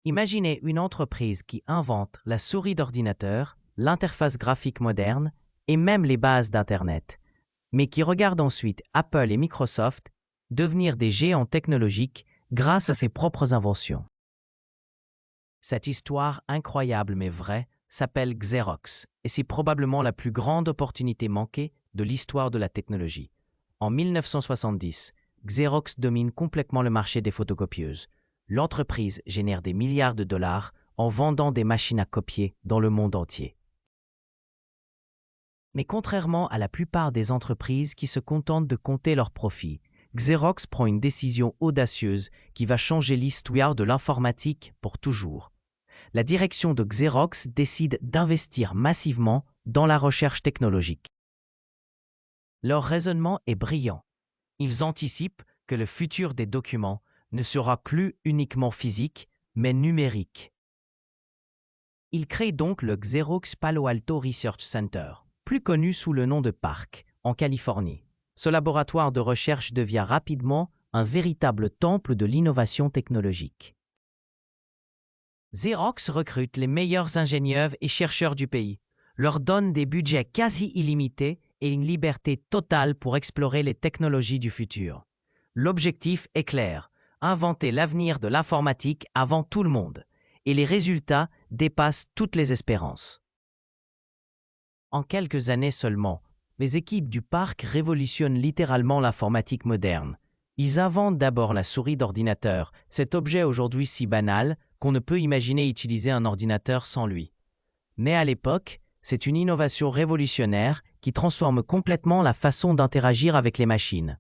Imaginez une entreprise qui invente la souris d'ordinateur, l'interface graphique moderne et même les bases d'Internet, mais qui regarde ensuite Apple et Microsoft devenir des géants technologiques grâce à ses propres inventions. Cette histoire incroyable mais vraie s'appelle Xerox et c'est probablement la plus grande opportunité manquée de l'histoire de la technologie. En 1970, Xerox domine complètement le marché des photocopieuses. L'entreprise génère des milliards de dollars en vendant des machines à copier dans le monde entier. Mais contrairement à la plupart des entreprises qui se contentent de compter leurs profits, Xerox prend une décision audacieuse qui va changer l'histoire de l'informatique pour toujours. La direction de Xerox décide d'investir massivement dans la recherche technologique. Leur raisonnement est brillant. Ils anticipent que le futur des documents ne sera plus uniquement physique, mais numérique. Ils créent donc le Xerox Palo Alto Research Center, plus connu sous le nom de PARC, en Californie. Ce laboratoire de recherche devient rapidement un véritable temple de l'innovation technologique. Xerox recrute les meilleurs ingénieurs et chercheurs du pays, leur donne des budgets quasi illimités et une liberté totale pour explorer les technologies du futur. L'objectif est clair, inventer l'avenir de l'informatique avant tout le monde, et les résultats dépassent toutes les espérances. En quelques années seulement, les équipes du parc révolutionnent littéralement l'informatique moderne. Ils inventent d'abord la souris d'ordinateur, cet objet aujourd'hui si banal qu'on ne peut imaginer utiliser un ordinateur sans lui. Mais à l'époque, c'est une innovation révolutionnaire qui transforme complètement la façon d'interagir avec les machines.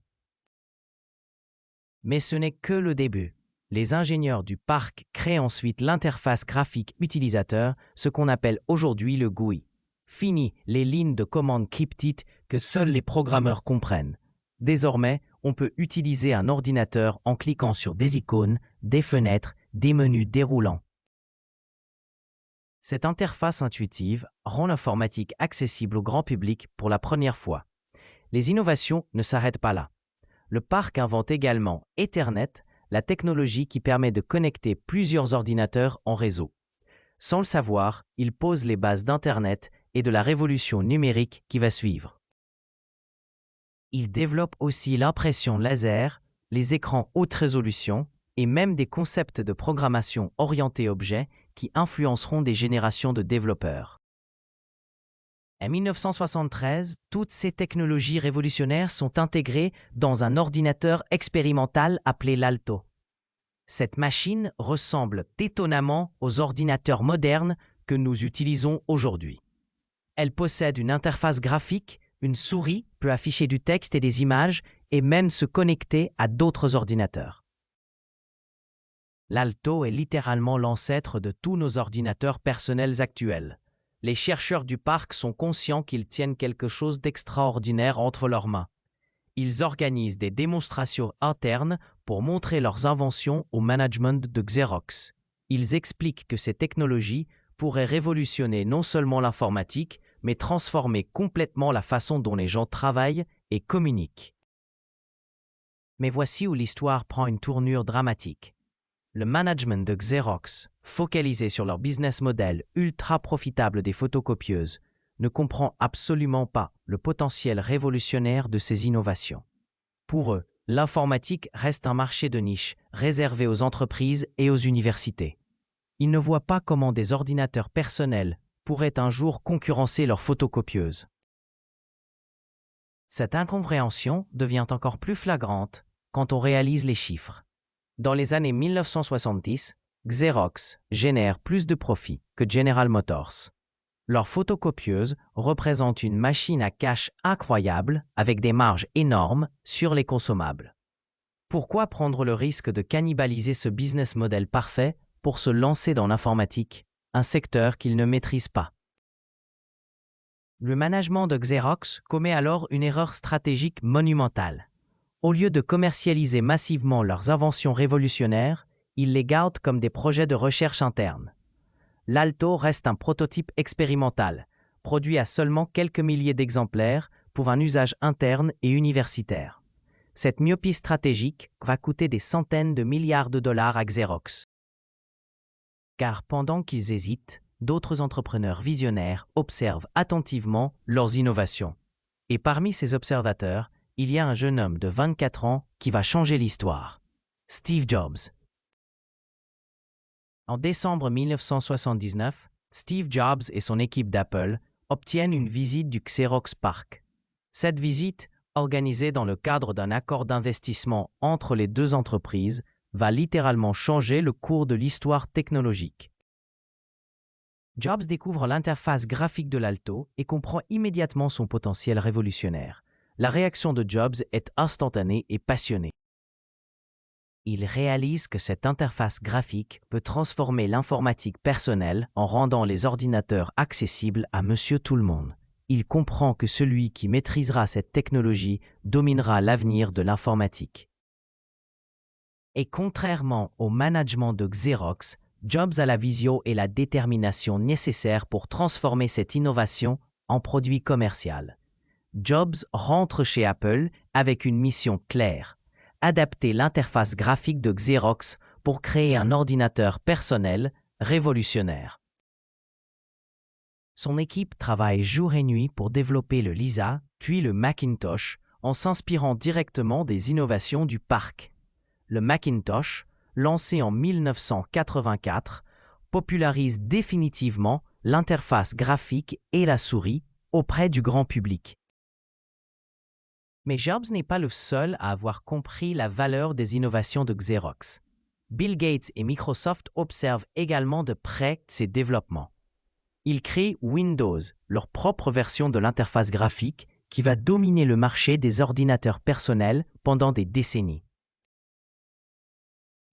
Mais ce n'est que le début. Les ingénieurs du parc créent ensuite l'interface graphique utilisateur, ce qu'on appelle aujourd'hui le GUI. Fini les lignes de commande cryptiques que seuls les programmeurs comprennent. Désormais, on peut utiliser un ordinateur en cliquant sur des icônes, des fenêtres, des menus déroulants. Cette interface intuitive rend l'informatique accessible au grand public pour la première fois. Les innovations ne s'arrêtent pas là. Le parc invente également Ethernet, la technologie qui permet de connecter plusieurs ordinateurs en réseau. Sans le savoir, il pose les bases d'Internet et de la révolution numérique qui va suivre. Il développe aussi l'impression laser, les écrans haute résolution et même des concepts de programmation orientée objet qui influenceront des générations de développeurs. En 1973, toutes ces technologies révolutionnaires sont intégrées dans un ordinateur expérimental appelé l'Alto. Cette machine ressemble étonnamment aux ordinateurs modernes que nous utilisons aujourd'hui. Elle possède une interface graphique, une souris peut afficher du texte et des images et même se connecter à d'autres ordinateurs. L'Alto est littéralement l'ancêtre de tous nos ordinateurs personnels actuels. Les chercheurs du parc sont conscients qu'ils tiennent quelque chose d'extraordinaire entre leurs mains. Ils organisent des démonstrations internes pour montrer leurs inventions au management de Xerox. Ils expliquent que ces technologies pourraient révolutionner non seulement l'informatique, mais transformer complètement la façon dont les gens travaillent et communiquent. Mais voici où l'histoire prend une tournure dramatique. Le management de Xerox, focalisé sur leur business model ultra profitable des photocopieuses, ne comprend absolument pas le potentiel révolutionnaire de ces innovations. Pour eux, l'informatique reste un marché de niche réservé aux entreprises et aux universités. Ils ne voient pas comment des ordinateurs personnels pourraient un jour concurrencer leurs photocopieuses. Cette incompréhension devient encore plus flagrante quand on réalise les chiffres. Dans les années 1970, Xerox génère plus de profits que General Motors. Leur photocopieuse représente une machine à cash incroyable avec des marges énormes sur les consommables. Pourquoi prendre le risque de cannibaliser ce business model parfait pour se lancer dans l'informatique, un secteur qu'ils ne maîtrisent pas? Le management de Xerox commet alors une erreur stratégique monumentale. Au lieu de commercialiser massivement leurs inventions révolutionnaires, ils les gardent comme des projets de recherche interne. L'Alto reste un prototype expérimental, produit à seulement quelques milliers d'exemplaires pour un usage interne et universitaire. Cette myopie stratégique va coûter des centaines de milliards de dollars à Xerox. car pendant qu'ils hésitent, d'autres entrepreneurs visionnaires observent attentivement leurs innovations. Et parmi ces observateurs, il y a un jeune homme de 24 ans qui va changer l'histoire. Steve Jobs. En décembre 1979, Steve Jobs et son équipe d'Apple obtiennent une visite du Xerox PARC. Cette visite, organisée dans le cadre d'un accord d'investissement entre les deux entreprises, va littéralement changer le cours de l'histoire technologique. Jobs découvre l'interface graphique de l'Alto et comprend immédiatement son potentiel révolutionnaire. La réaction de Jobs est instantanée et passionnée. Il réalise que cette interface graphique peut transformer l'informatique personnelle en rendant les ordinateurs accessibles à Monsieur Tout-le-Monde. Il comprend que celui qui maîtrisera cette technologie dominera l'avenir de l'informatique. Et contrairement au management de Xerox, Jobs a la vision et la détermination nécessaires pour transformer cette innovation en produit commercial. Jobs rentre chez Apple avec une mission claire: adapter l'interface graphique de Xerox pour créer un ordinateur personnel révolutionnaire. Son équipe travaille jour et nuit pour développer le Lisa, puis le Macintosh, en s'inspirant directement des innovations du PARC. Le Macintosh, lancé en 1984, popularise définitivement l'interface graphique et la souris auprès du grand public. Mais Jobs n'est pas le seul à avoir compris la valeur des innovations de Xerox. Bill Gates et Microsoft observent également de près ces développements. Ils créent Windows, leur propre version de l'interface graphique qui va dominer le marché des ordinateurs personnels pendant des décennies.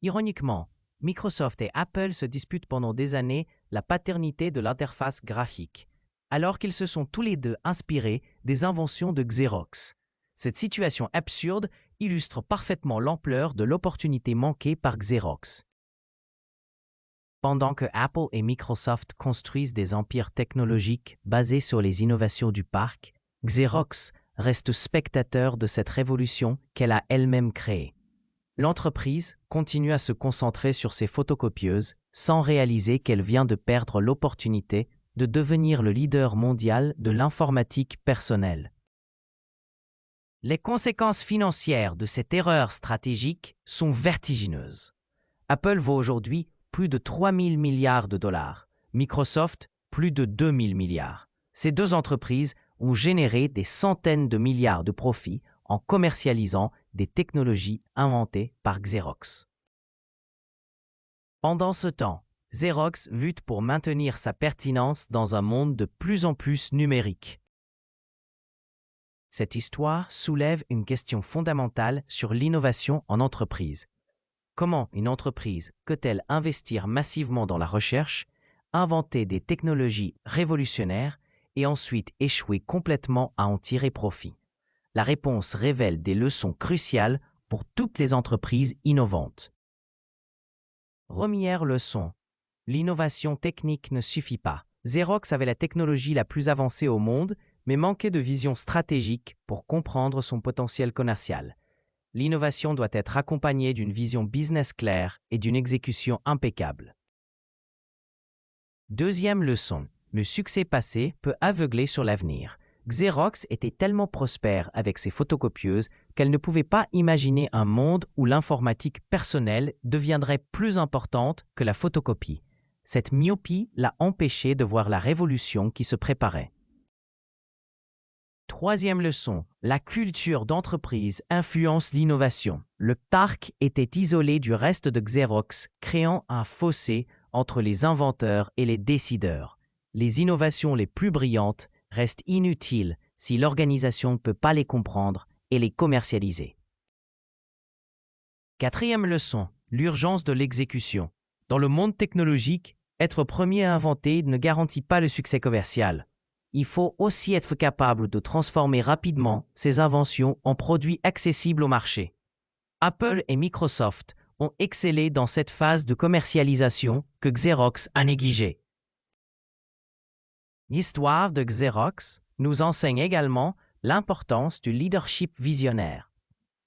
Ironiquement, Microsoft et Apple se disputent pendant des années la paternité de l'interface graphique, alors qu'ils se sont tous les deux inspirés des inventions de Xerox. Cette situation absurde illustre parfaitement l'ampleur de l'opportunité manquée par Xerox. Pendant que Apple et Microsoft construisent des empires technologiques basés sur les innovations du PARC, Xerox reste spectateur de cette révolution qu'elle a elle-même créée. L'entreprise continue à se concentrer sur ses photocopieuses sans réaliser qu'elle vient de perdre l'opportunité de devenir le leader mondial de l'informatique personnelle. Les conséquences financières de cette erreur stratégique sont vertigineuses. Apple vaut aujourd'hui plus de 3 000 milliards de dollars, Microsoft plus de 2 000 milliards. Ces deux entreprises ont généré des centaines de milliards de profits en commercialisant des technologies inventées par Xerox. Pendant ce temps, Xerox lutte pour maintenir sa pertinence dans un monde de plus en plus numérique. Cette histoire soulève une question fondamentale sur l'innovation en entreprise. Comment une entreprise peut-elle investir massivement dans la recherche, inventer des technologies révolutionnaires et ensuite échouer complètement à en tirer profit? La réponse révèle des leçons cruciales pour toutes les entreprises innovantes. Première leçon. L'innovation technique ne suffit pas. Xerox avait la technologie la plus avancée au monde, mais manquait de vision stratégique pour comprendre son potentiel commercial. L'innovation doit être accompagnée d'une vision business claire et d'une exécution impeccable. Deuxième leçon. Le succès passé peut aveugler sur l'avenir. Xerox était tellement prospère avec ses photocopieuses qu'elle ne pouvait pas imaginer un monde où l'informatique personnelle deviendrait plus importante que la photocopie. Cette myopie l'a empêché de voir la révolution qui se préparait. Troisième leçon, la culture d'entreprise influence l'innovation. Le PARC était isolé du reste de Xerox, créant un fossé entre les inventeurs et les décideurs. Les innovations les plus brillantes restent inutiles si l'organisation ne peut pas les comprendre et les commercialiser. Quatrième leçon, l'urgence de l'exécution. Dans le monde technologique, être premier à inventer ne garantit pas le succès commercial. Il faut aussi être capable de transformer rapidement ces inventions en produits accessibles au marché. Apple et Microsoft ont excellé dans cette phase de commercialisation que Xerox a négligée. L'histoire de Xerox nous enseigne également l'importance du leadership visionnaire.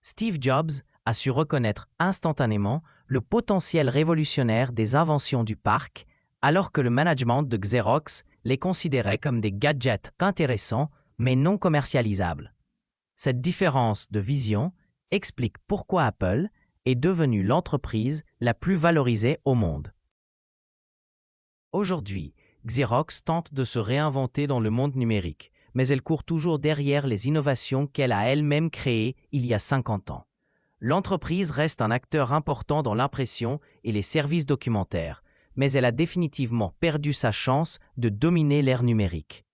Steve Jobs a su reconnaître instantanément le potentiel révolutionnaire des inventions du parc, alors que le management de Xerox les considérait comme des gadgets intéressants mais non commercialisables. Cette différence de vision explique pourquoi Apple est devenue l'entreprise la plus valorisée au monde. Aujourd'hui, Xerox tente de se réinventer dans le monde numérique, mais elle court toujours derrière les innovations qu'elle a elle-même créées il y a 50 ans. L'entreprise reste un acteur important dans l'impression et les services documentaires, mais elle a définitivement perdu sa chance de dominer l'ère numérique.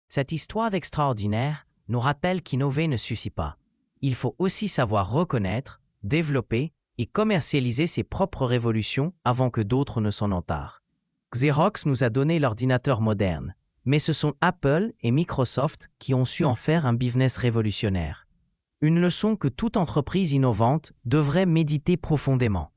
Cette histoire extraordinaire nous rappelle qu'innover ne suffit pas. Il faut aussi savoir reconnaître, développer et commercialiser ses propres révolutions avant que d'autres ne s'en emparent. Xerox nous a donné l'ordinateur moderne, mais ce sont Apple et Microsoft qui ont su en faire un business révolutionnaire. Une leçon que toute entreprise innovante devrait méditer profondément.